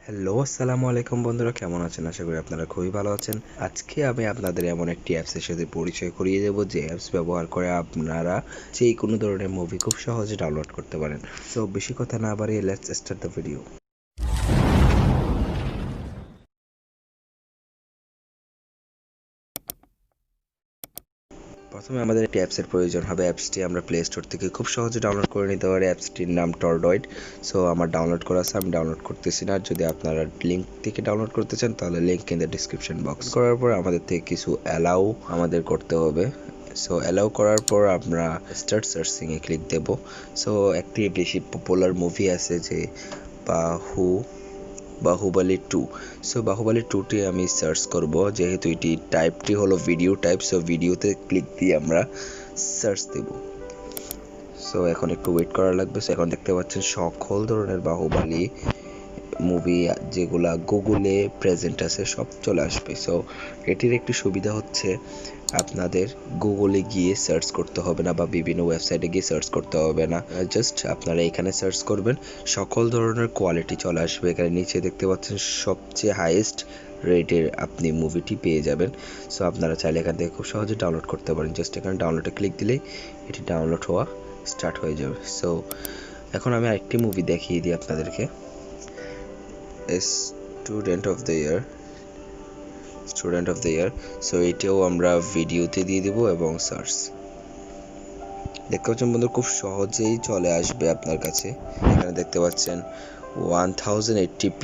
Hello, আসসালামু আলাইকুম বন্ধুরা, কেমন আছেন? আশা করি আপনারা খুবই ভালো আছেন। আজকে আমি আপনাদের এমন একটি অ্যাপসের সাথে পরিচয় করিয়ে দেব যে অ্যাপস ব্যবহার করে আপনারা যে কোনো ধরনের মুভি খুব সহজে ডাউনলোড করতে পারেন। সো বেশি কথা না বাড়িয়ে লেটস স্টার্ট দ্য ভিডিও। প্রথমে আমাদের একটি অ্যাপসের প্রয়োজন হবে। অ্যাপসটি আমরা প্লে স্টোর থেকে খুব সহজে ডাউনলোড করে নিতে পারি। অ্যাপসটির নাম torrdroid। সো আমার ডাউনলোড করা আছে, আমি ডাউনলোড করতেছি না। যদি আপনারা লিঙ্ক থেকে ডাউনলোড করতে চান তাহলে link in the description box. করার পর আমাদের থেকে কিছু অ্যালাউ আমাদের করতে হবে। সো অ্যালাউ করার পর আমরা স্টার্ট সার্চিংয়ে ক্লিক দেব। সো একটি বেশি পপুলার মুভি আছে যে বাহুবলী 2। সো বাহুবলী 2টি আমি সার্চ করব, যেহেতু এটি টাইপটি হলো ভিডিও টাইপ। সো ভিডিওতে ক্লিক দিয়ে আমরা সার্চ দেব। সো এখন একটু ওয়েট করা লাগবে। সো এখন দেখতে পাচ্ছেন সকল ধরনের বাহুবলী মুভি যেগুলা গুগলে প্রেজেন্ট আছে সব চলে আসবে। সো এটির একটি সুবিধা হচ্ছে আপনাদের গুগলে গিয়ে সার্চ করতে হবে না বা বিভিন্ন ওয়েবসাইটে গিয়ে সার্চ করতে হবে না। জাস্ট আপনারা এখানে সার্চ করবেন, সকল ধরনের কোয়ালিটি চলে আসবে। এখানে নিচে দেখতে পাচ্ছেন সবচেয়ে হাইয়েস্ট রেটের আপনি মুভিটি পেয়ে যাবেন। সো আপনারা চাইলে এখান থেকে খুব সহজে ডাউনলোড করতে পারেন। জাস্ট এখানে ডাউনলোডে ক্লিক দিলেই এটি ডাউনলোড হওয়া স্টার্ট হয়ে যাবে। সো এখন আমি আরেকটি মুভি দেখিয়ে দিই আপনাদেরকে। Student of the year. So এটাও আমরা ভিডিওতে দিয়ে দেব এবং সার্চ দেখতে পাচ্ছেন বন্ধু, খুব সহজেই চলে আসবে আপনার কাছে। এখানে দেখতে পাচ্ছেন 1080p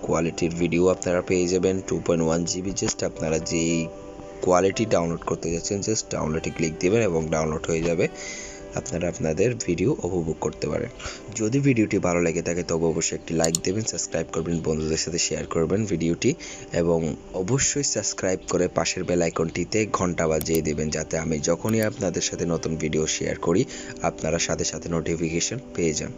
কোয়ালিটির ভিডিও আপনারা পেয়ে যাবেন, 2.1 GB। জাস্ট আপনারা যেই কোয়ালিটি ডাউনলোড করতে যাচ্ছেন জাস্ট ডাউনলোডে ক্লিক দিবেন এবং ডাউনলোড হয়ে যাবে। আপনারা আপনাদের ভিডিও উপভোগ করতে পারেন। যদি ভিডিওটি ভালো লেগে থাকে তবে অবশ্যই একটি লাইক দেবেন, সাবস্ক্রাইব করবেন, বন্ধুদের সাথে শেয়ার করবেন ভিডিওটি, এবং অবশ্যই সাবস্ক্রাইব করে পাশের বেল আইকনটিতে ঘন্টা বাজিয়ে দেবেন, যাতে আমি যখনই আপনাদের সাথে নতুন ভিডিও শেয়ার করি আপনারা সাথে সাথে নোটিফিকেশন পেয়ে যান।